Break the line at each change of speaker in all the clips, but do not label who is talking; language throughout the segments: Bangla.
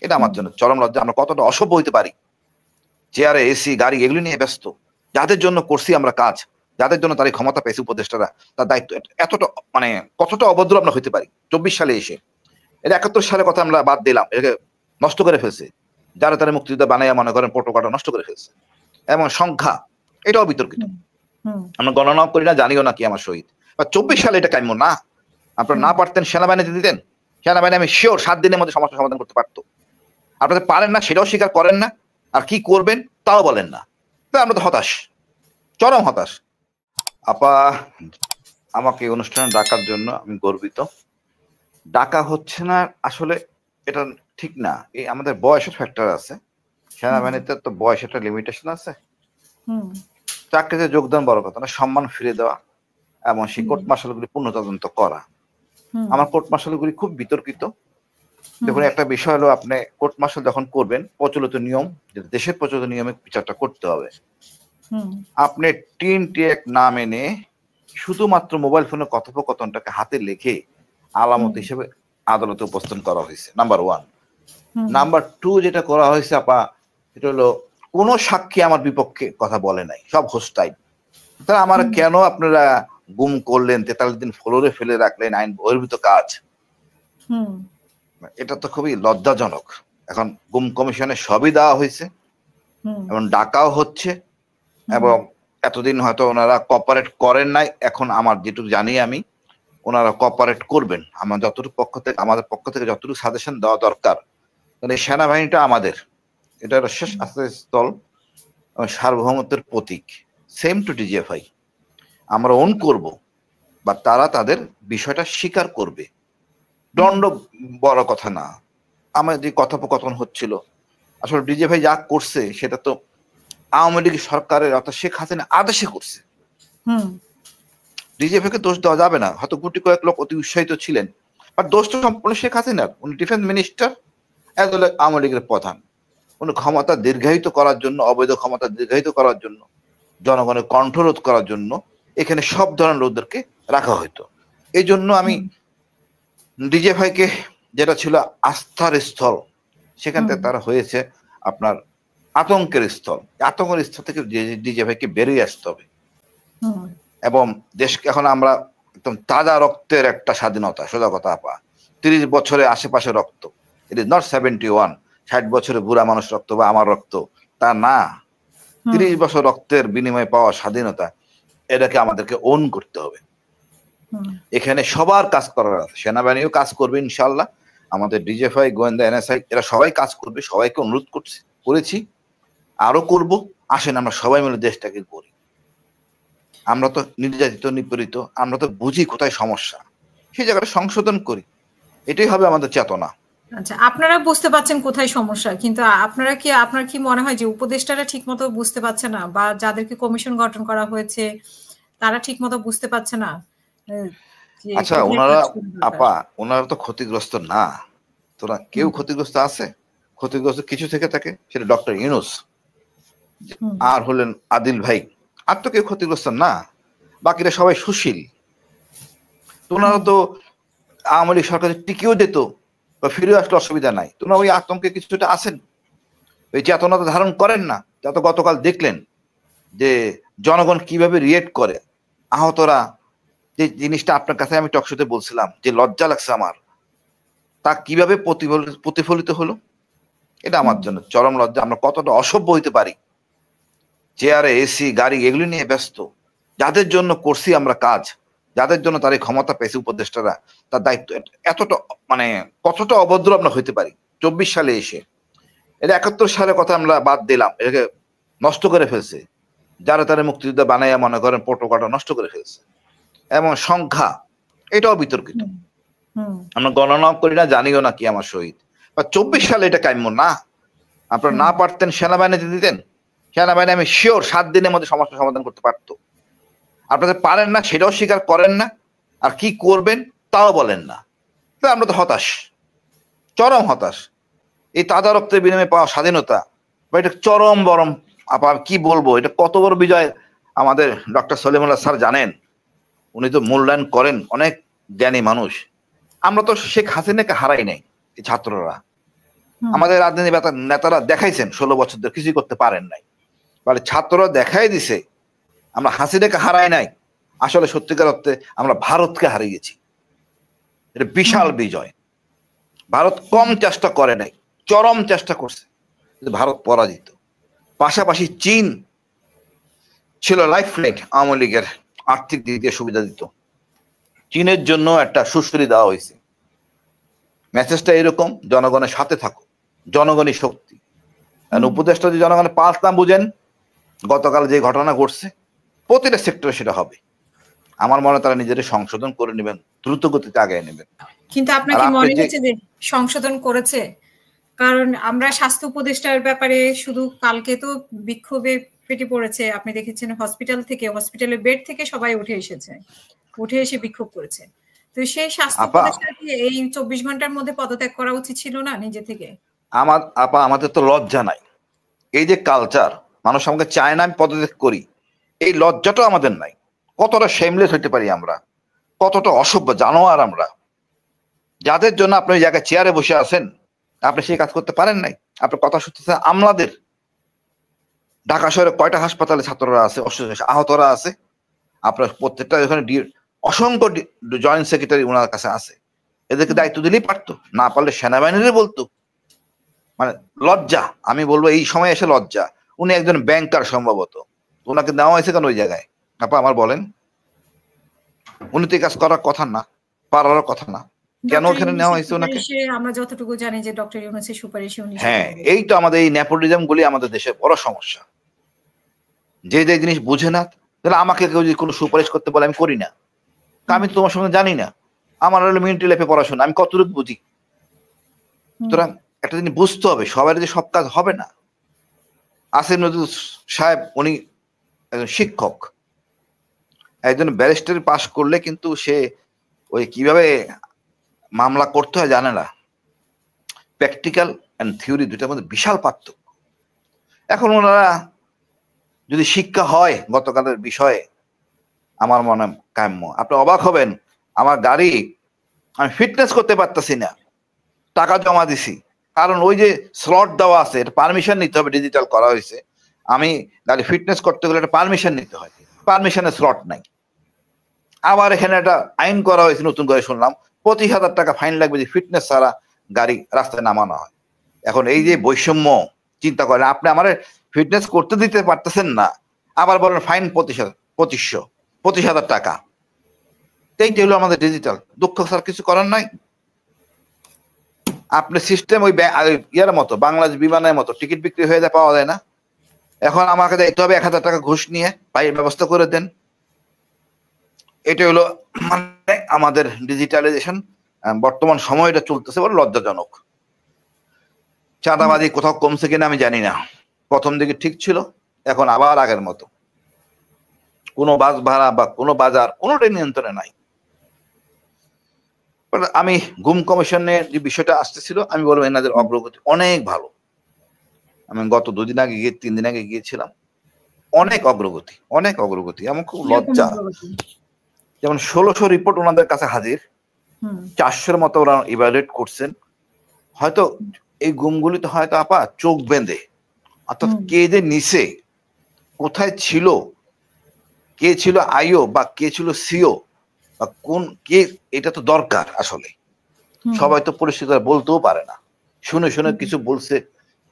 এটা আমার জন্য চরম লজ্জা। আমরা কতটা অসভ্য হইতে পারি, চেয়ারে এসি গাড়ি এগুলি নিয়ে ব্যস্ত। যাদের জন্য করছি আমরা কাজ, যাদের জন্য তার এই ক্ষমতা পেয়েছে উপদেষ্টারা, তার দায়িত্ব এতটা মানে কতটা অভদ্র আমরা হইতে পারি 24 সালে এসে। এটা 71 সালের কথা আমরা বাদ দিলাম, এটাকে নষ্ট করে ফেলছে যারা তারা মুক্তিযোদ্ধা বানাইয়া মনে করেন প্রোটোকলটা নষ্ট করে ফেলছে। এবং সংখ্যা এটাও বিতর্কিত, আমরা গণনা করি না, জানিও না কি আমার শহীদ। 24 সালে এটা কাম্য না। আপনারা না পারতেন সেনাবাহিনীতে দিতেন, সেনাবাহিনী আমি শিওর 7 দিনের মধ্যে সমস্যা সমাধান করতে পারতো। আপনাদের পারেন না, সেটাও স্বীকার করেন না, আর কি করবেন তাও বলেন না। আমরা তো হতাশ, চরম হতাশ। আপা আমাকে অনুষ্ঠানে ডাকার জন্য আমি গর্বিত। ডাকা হচ্ছে না আসলে, এটা ঠিক না। এই আমাদের বয়সের ফ্যাক্টর আছে, সেনাবাহিনীতে তো বয়স একটা লিমিটেশন আছে। চাকরিতে যোগদান বড় কথা না, সম্মান ফিরে দেওয়া এবং সেই কোর্ট মার্শালগুলি পূর্ণ তদন্ত করা। আমার কোর্ট মার্শালগুলি খুব বিতর্কিত। দেখুন, একটা বিষয় হলো আপনি কোর্ট মার্শাল যখন করবেন, প্রচলিত নিয়ম, দেশের প্রচলিত নিয়মে বিচারটা করতে হবে। আপনি টিন টেক না মেনে শুধুমাত্র মোবাইল ফোনে কথোপকথনটাকে হাতে লিখে আলামত হিসেবে আদালতে উপস্থাপন করা হয়েছে, নাম্বার 1। নাম্বার 2 যেটা করা হয়েছে আপা, এটা হলো কোনো সাক্ষী আমার বিপক্ষে কথা বলে নাই, সব হোস্টাইল। তাহলে আমার কেন আপনারা গুম করলেন, 43 দিন ফ্লোরে ফেলে রাখলেন, আইন বহির্ভূত কাজ। এটা তো খুবই লজ্জাজনক। এখন গুম কমিশনে সবই দেওয়া হয়েছে এবং ডাকাও হচ্ছে, এবং এতদিন হয়তো ওনারা কোঅপারেট করেন নাই। এখন আমার যেটুকু জানি আমি, ওনারা কোঅপারেট করবেন। আমার যতটুকু আমাদের পক্ষ থেকে যতটুকু সাজেশন দেওয়া দরকার, কারণ এই সেনাবাহিনীটা আমাদের, এটা হলো শেষ আশ্রয়স্থল, সার্বভৌমত্বের প্রতীক। সেম টু ডিজিএফআই, আমরা অন করব বা তারা তাদের বিষয়টা স্বীকার করবে। দণ্ড বড় কথা না। আমার যে কথোপকথন হচ্ছিল, আসলে ডিজিএফআই যা করছে সেটা তো আওয়ামী লীগ সরকারের অর্থাৎ শেখ হাসিনা আদেশে করছে। ডিজিএফআই কে দোষ দেওয়া যাবে না, হয়তো গুটি কয়েক লোক অতি উৎসাহিত ছিলেন, আর দোষটা সম্পূর্ণ শেখ হাসিনার। উনি ডিফেন্স মিনিস্টার, একদল আওয়ামী লীগের প্রধান। উনি ক্ষমতা দীর্ঘায়িত করার জন্য, অবৈধ ক্ষমতা দীর্ঘায়িত করার জন্য, জনগণের কণ্ঠরোধ করার জন্য এখানে সব ধরনের লোকদেরকে রাখা হইতো। এই জন্য আমি ডিজিএফআই কে, যেটা ছিল আস্থার স্থল, সেখান থেকে তারা হয়েছে আপনার আতঙ্কের স্থল। আতঙ্কের স্থল থেকে ডিজিএফআই কে বেরিয়ে আসতে হবে। এবং দেশকে এখন আমরা একদম তাজা রক্তের একটা স্বাধীনতা, সোজা কথা আপা। 30 বছরের আশেপাশে রক্ত, ইট ইজ নট 71 60 বছরের বুড়া মানুষ রক্ত বা আমার রক্ত, তা না। 30 বছর রক্তের বিনিময়ে পাওয়া স্বাধীনতা, এটাকে আমাদেরকে ওন করতে হবে। এখানে সবার কাজ করার আছে, সেনাবাহিনীও কাজ করবে ইনশাল্লাহ, আমাদের ডিজিএফআই, গোয়েন্দা, এনএসআই, এরা সবাই কাজ করবে। সবাইকে অনুরোধ করেছি, আরো করব। আসেন আমরা সবাই মিলে দেশটাকে করি। আমরা তো নির্যাতিত, নিপীড়িত, আমরা তো বুঝি কোথায় সমস্যা, সেই জায়গাটা সংশোধন করি। এটাই হবে আমাদের চেতনা।
আচ্ছা, আপনারা বুঝতে পারছেন কোথায় সমস্যা, কিন্তু আপনার কি মনে হয় যে উপদেষ্টারা ঠিক মতো বুঝতে পারছে না, বা যাদেরকে কমিশন গঠন করা হয়েছে তারা ঠিক মতো বুঝতে পারছে না?
আচ্ছা, ওনারা তো ক্ষতিগ্রস্ত না, তোরা কেউ ক্ষতিগ্রস্ত আছে? ক্ষতিগ্রস্ত কিছু থেকে থাকে, সেটা ডক্টর ইউনূস আর হলেন আদিল ভাই, আর তো কেউ ক্ষতিগ্রস্ত না। বাকিরা সবাই সুশীল। তোনারা তো আওয়ামী লীগ সরকার টিকেও যেত বা ফিরে আসলে অসুবিধা নাই। তোমরা ওই আতঙ্কে কিছুটা আছেন, ওই চেতনা তো ধারণ করেন না। যত গতকাল দেখলেন যে জনগণ কিভাবে রিয়েক্ট করে, আহতরা, যে জিনিসটা আপনার কাছে আমি টকশোতে বলছিলাম যে লজ্জা লাগছে আমার, তা কিভাবে প্রতিফলিত হলো, এটা আমার জন্য চরম লজ্জা। আমরা কতটা অসভ্য হইতে পারি, চেয়ারে এসি গাড়ি এগুলি নিয়ে ব্যস্ত। যাদের জন্য করছি আমরা কাজ, যাদের জন্য তার এই ক্ষমতা পেয়েছে উপদেষ্টারা, তার দায়িত্ব এতটা মানে কতটা অভদ্র আমরা হইতে পারি 24 সালে এসে। এটা 71 সালের কথা আমরা বাদ দিলাম, এটাকে নষ্ট করে ফেলছে যারা তারা মুক্তিযোদ্ধা বানাইয়া মনে করেন প্রোটোকলটা নষ্ট করে ফেলছে। এবং সংখ্যা এটাও বিতর্কিত, আমরা গণনা করি না, জানিও না কি আমার শহীদ। 24 সালে এটা কাম্য না। আপনারা না পারতেন সেনাবাহিনীতে দিতেন, সেনাবাহিনী আমি শিওর 7 দিনের মধ্যে সমস্যা সমাধান করতে পারতো। আপনাদের পারেন না, সেটাও স্বীকার করেন না, আর কি করবেন তাও বলেন না। আমরা তো হতাশ, চরম হতাশ। এই তাজা রক্তের বিনিময়ে পাওয়া স্বাধীনতা, বা এটা চরম বরম আবার কি বলবো, এটা কত বড় বিজয়। আমাদের ডক্টর সলিমুল্লাহ স্যার জানেন, উনি তো মূল্যায়ন করেন, অনেক জ্ঞানী মানুষ। আমরা তো শেখ হাসিনাকে হারাই নাই, এই ছাত্ররা। আমাদের রাজনীতি নেতারা দেখাইছেন 16 বছর ধরে কিছুই করতে পারেন নাই, মানে ছাত্ররা দেখাই দিছে আমরা হাসিনাকে হারাই নাই, আসলে সত্যিকার অর্থে আমরা ভারতকে হারিয়েছি। এটা বিশাল বিজয়। ভারত কম চেষ্টা করে নাই, চরম চেষ্টা করছে, ভারত পরাজিত। পাশাপাশি চীন ছিল লাইফ লাইন, আওয়ামী লীগের আর্থিক দিক দিয়ে সুবিধা দিত, চীনের জন্য একটা সুশ্রী দেওয়া হয়েছে। মেসেজটা এরকম, জনগণের সাথে থাকো, জনগণই শক্তি। উপদেষ্টা যদি জনগণের পাল্স না বুঝেন, গতকাল যে ঘটনা ঘটছে প্রতিটা সেক্টরে সেটা হবে। আমার মনে হয় তারা নিজেদের সংশোধন করে নেবেন, দ্রুত গতিতে আগায় নেবেন।
কিন্তু আপনার কি মনে হচ্ছে যে সংশোধন করেছে? কারণ আমরা স্বাস্থ্য উপদেষ্টার ব্যাপারে শুধু কালকে তো বিক্ষোভে ফেটে পড়েছে, আপনি দেখেছেন হসপিটালের বেড থেকে সবাই উঠে এসে বিক্ষোভ করেছে। তো সেই স্বাস্থ্য উপদেষ্টাকে এই 24 ঘন্টার মধ্যে পদত্যাগ করা উচিত ছিল না নিজে থেকে?
আমাদের তো লজ্জা নাই। এই যে কালচার, মানুষ আমাকে চায় না আমি পদত্যাগ করি, এই লজ্জাটাও আমাদের নাই। কতটা শেমলেস হইতে পারি আমরা, কতটা অসভ্য জানোয়ার আমরা, যাদের জন্য আপনি ওই জায়গায় চেয়ারে বসে আছেন, আপনি সেই কাজ করতে পারেন নাই। আপনার কথা শুনতেছে আমলাদের। ঢাকা শহরে কয়টা হাসপাতালে ছাত্ররা আছে, আহতরা আছে, আপনার প্রত্যেকটা ওখানে অসংখ্য জয়েন্ট সেক্রেটারি ওনার কাছে আছে, এদেরকে দায়িত্ব দিলেই পারতো, না পারলে সেনাবাহিনীরই বলতো। মানে লজ্জা, আমি বলবো এই সময় এসে লজ্জা। উনি একজন ব্যাংকার সম্ভবত, ওনাকে নেওয়া হয়েছে কেন ওই জায়গায়? আপা আমার বলেন, উনি তো এই কাজ করার কথা না, পারার কথা না, কেন ওখানে নেওয়া হয়েছে ওনাকে?
আমরা যতটুকু জানি যে ডক্টর ইউনূসের সুপারিশে উনি।
হ্যাঁ, এই তো আমাদের এই নেপোটিজম গুলি আমাদের দেশের বড় সমস্যা। যে যে জিনিস বুঝে না, তাহলে আমাকে কেউ যদি কোনো সুপারিশ করতে বলে আমি করি না, আমি তো তোমার সঙ্গে জানি না, আমার হলো মিলিটারি লাইফে পড়াশোনা, আমি কতটুকু বুঝি। সুতরাং একটা জিনিস বুঝতে হবে, সবার যে সব কাজ হবে না। আসিফ নজরুল সাহেব উনি একজন শিক্ষক, একজন ব্যারিস্টার পাশ করলে কিন্তু সে ওই কিভাবে মামলা করতে হয় জানে না। প্র্যাকটিক্যাল এন্ড থিওরি দুটার মধ্যে বিশাল পার্থক্য। এখন ওনারা যদি শিক্ষা হয় গতকালের বিষয়ে, আমার মনে কাম্য। আপনি অবাক হবেন, আমার গাড়ি আমি ফিটনেস করতে পারতেছি না, টাকা জমা দিছি, কারণ ওই যে স্লট দেওয়া আছে, এটা পারমিশন নিতে হবে, ডিজিটাল করা হয়েছে। আমি গাড়ি ফিটনেস করতে গেলে একটা পারমিশন নিতে হয়, পারমিশনের স্লট নাই। আবার এখানে একটা আইন করা হয়েছে নতুন করে, শুনলাম 25,000 টাকা ফাইন লাগবে যে ফিটনেস ছাড়া গাড়ি রাস্তায় নামানো হয়। এখন এই যে বৈষম্য, চিন্তা করেন, আপনি আমার ফিটনেস করতে দিতে পারতেছেন না, আবার বলেন ফাইন 25,000 টাকা। এইটা হলো আমাদের ডিজিটাল। দুঃখ স্যার, কিছু করার নাই। আপনি সিস্টেম ওই ইয়ার মতো, বাংলাদেশ বিমানের মতো টিকিট বিক্রি হয়ে যায়, পাওয়া যায় না। এখন আমাকে দেখতে হবে 1,000 টাকা ঘুষ নিয়ে পাইয়ের ব্যবস্থা করে দেন। এটা হলো মানে আমাদের ডিজিটালাইজেশন বর্তমান সময়টা চলতেছে বড় লজ্জাজনক। চাঁদাবাজি কোথাও কমছে কিনা আমি জানি না, প্রথম দিকে ঠিক ছিল, এখন আবার আগের মতো। কোনো বাস ভাড়া বা কোনো বাজার কোনোটাই নিয়ন্ত্রণে নাই। আমি গুম কমিশনের যে বিষয়টা আসতেছিল, আমি বলবো এনাদের অগ্রগতি অনেক ভালো। আমি গত 2 দিন আগে 3 দিন আগে গিয়েছিলাম, অনেক অগ্রগতি। এমন খুব লজ্জা, যেমন 1600 রিপোর্ট ওনাদের কাছে হাজির, 400-এর মতো ওরা ইভালুয়েট করছেন। হয়তো এই গুমগুলিতে হয়তো আপা চোখ বেঁধে, অর্থাৎ কে যে নিছে, কোথায় ছিল, কে ছিল আইও বা কে ছিল সিও বা কোন কে, এটা তো দরকার। আসলে সবাই তো পরিষ্কার বলতেও পারে না, শুনে শুনে কিছু বলছে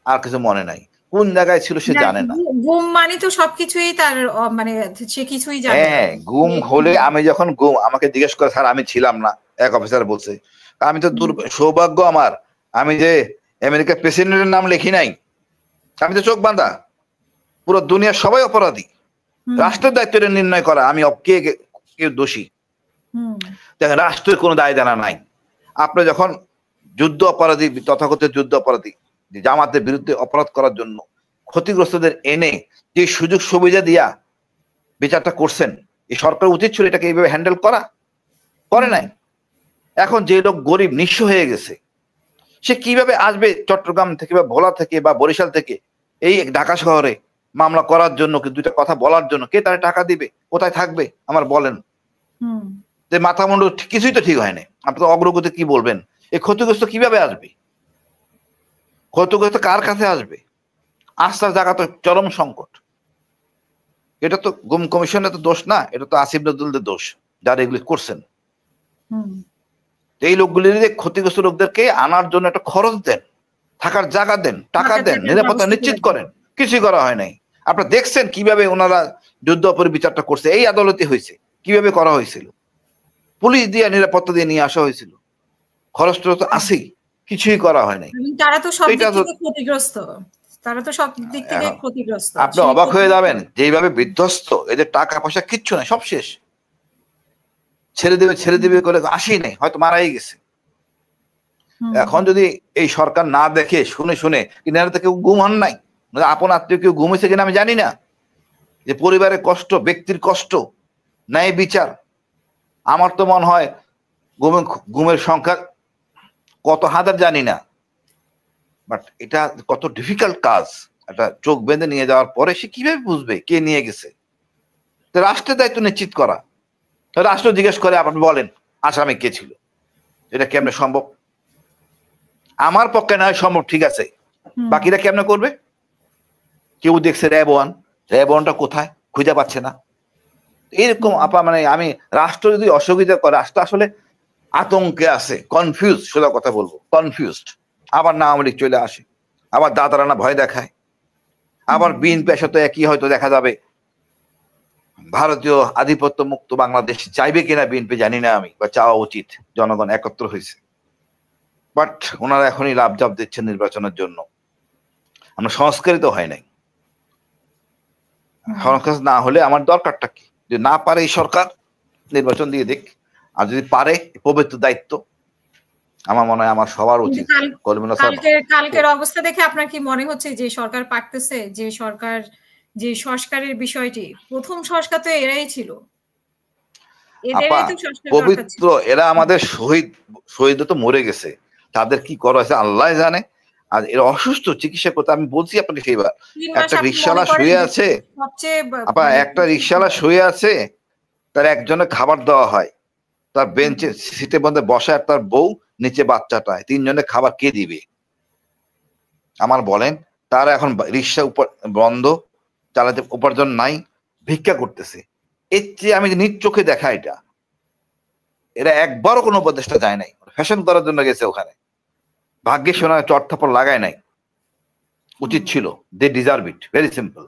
আর কিছু মনে নাই, কোন জায়গায় ছিল সে জানে না।
গুম মানে তো সবকিছুই তার, মানে সে কিছুই জানে না।
হ্যাঁ, গুম হলে আমি যখন গুম, আমাকে জিজ্ঞেস করে স্যার আমি ছিলাম না, এক অফিসার বলছে। আমি তো সৌভাগ্য আমার, আমি যে আমেরিকার প্রেসিডেন্টের নাম লিখি নাই, আমি তো চোখ বাঁধা। পুরো দুনিয়ার সবাই অপরাধী, রাষ্ট্রের দায়িত্ব নির্ণয় করা আমি কে কে দোষী। দেখেন, রাষ্ট্রের কোনো দায় জানা নাই। আপনি যখন যুদ্ধ অপরাধী, তথাকথিত যুদ্ধ অপরাধী, যে জামাতের বিরুদ্ধে অপরাধ করার জন্য ক্ষতিগ্রস্তদের এনে যে সুযোগ সুবিধা দিয়া বিচারটা করছেন, এই সরকার উচিত ছিল এটাকে এইভাবে হ্যান্ডেল করা, করে নাই। এখন যে লোক গরিব নিঃস্ব হয়ে গেছে, সে কিভাবে আসবে চট্টগ্রাম থেকে বা ভোলা থেকে বা বরিশাল থেকে এই ঢাকা শহরে মামলা করার জন্য, দুইটা কথা বলার জন্য? কে তার টাকা দিবে? কোথায় থাকবে? আমার বলেন। যে মাথা মুন্ডু কিছুই তো ঠিক হয় না। আপনি অগ্রগতি কি বলবেন? এই ক্ষতিগ্রস্ত কিভাবে আসবে? ক্ষতিগ্রস্ত কার কাছে আসবে? আস্থার জায়গা তো চরম সংকট। এটা তো গুম কমিশনের তো দোষ না, এটা তো আসিফ নজরুলদের দোষ যারা এগুলি করছেন। এই লোকগুলির ক্ষতিগ্রস্ত লোকদেরকে আনার জন্য একটা খরচ দেন, থাকার জায়গা দেন, টাকা দেন, নিরাপত্তা নিশ্চিত করেন। কিছুই করা হয় নাই। আপনারা দেখছেন কিভাবে ওনারা যুদ্ধ অপরাধ বিচারটা করছে, এই আদালতে হয়েছে, কিভাবে করা হয়েছিল, পুলিশ দিয়ে নিরাপত্তা দিয়ে নিয়ে আসা হয়েছিল, খরচটা তো আছেই, কিছুই করা হয় নাই।
তারা তো সব দিক থেকে ক্ষতিগ্রস্ত, তারা তো সব দিক থেকে ক্ষতিগ্রস্ত।
আপনি অবাক হয়ে যাবেন যেভাবে বিধ্বস্ত, এদের টাকা পয়সা কিচ্ছু নাই, সব শেষ। ছেড়ে দেবে করে আসেই নাই, হয়তো মারাই গেছে। এখন যদি এই সরকার না দেখে শুনে শুনে, কিন্তু কেউ গুম হন নাই, আপন আত্মীয় কেউ গুম হয়েছে কিনা আমি জানি না, যে পরিবারের কষ্ট, ব্যক্তির কষ্ট, ন্যায় বিচার, আমার তো মনে হয় গুমের সংখ্যা কত হাজার জানি না, বাট এটা কত ডিফিকাল্ট কাজ। একটা চোখ বেঁধে নিয়ে যাওয়ার পরে সে কিভাবে বুঝবে কে নিয়ে গেছে? রাষ্ট্রের দায়িত্ব নিশ্চিত করা। রাষ্ট্র জিজ্ঞেস করে আপনি বলেন আসামি কে ছিল, এটা কেমনে সম্ভব? আমার পক্ষে নয় সম্ভব, ঠিক আছে, বাকিরা কেমনে করবে? কেউ দেখছে র্যাব-1টা কোথায়, খুঁজে পাচ্ছে না। এরকম মানে আমি রাষ্ট্র যদি অসহযোগিতা করে, রাষ্ট্র আসলে আতঙ্কে আছে, কনফিউজ, সোজা কথা বলবো, কনফিউজড। আবার না আওয়ামী লীগ চলে আসে, আবার দাদারা না ভয় দেখায়, আবার বিএনপি সাথে একই হয়তো দেখা যাবে। ভারতীয় আধিপত্য মুক্ত বাংলাদেশ চাইবে কিনা বিএনপি জানি না আমি, বা চাওয়া উচিত, জনগণ একত্র হয়েছে, বাট ওনারা এখনই লাভজাপ দিচ্ছেন নির্বাচনের জন্য। আমরা সংস্কারিত হয় নাই। সংস্কার না হলে আমার দরকারটা কি? যদি না পারে এই সরকার, নির্বাচন দিয়ে দিক, আর যদি পারে, পবিত্র দায়িত্ব আমার মনে হয় আমার সবার উচিত।
কালকের অবস্থা দেখে আপনার কি মনে হচ্ছে যে সরকার পারতেছে? যে সরকার যে সংস্কারের বিষয়টি, প্রথম সংস্কার তো এরাই ছিল,
পবিত্র, এরা আমাদের শহীদ তো মরে গেছে, তাদের কি করা হয়েছে আল্লাহ জানে। আর এরা অসুস্থ, চিকিৎসা করতে, আমি বলছি আপনাকে সেইবার, একটা রিক্সাওয়ালা শুয়ে আছে, একটা রিক্সাওয়ালা শুয়ে আছে, তার একজনের খাবার দেওয়া হয়, তার বেঞ্চে সিটের মধ্যে বসায় তার বউ, নিচে বাচ্চাটায়, 3 জনের খাবার কে দিবে? আমার বলেন। তারা এখন রিক্সা বন্ধ, চালাতে উপার্জন নাই, ভিক্ষা করতেছে। এর চেয়ে আমি নিজ চোখে দেখা, এরা একবারও কোনো উপদেষ্টা যায় নাই, ফ্যাশন করার জন্য গেছে ওখানে। ভাগ্যে শোনা চট থাপড় লাগায় নাই, উচিত ছিল, they deserve it, very simple.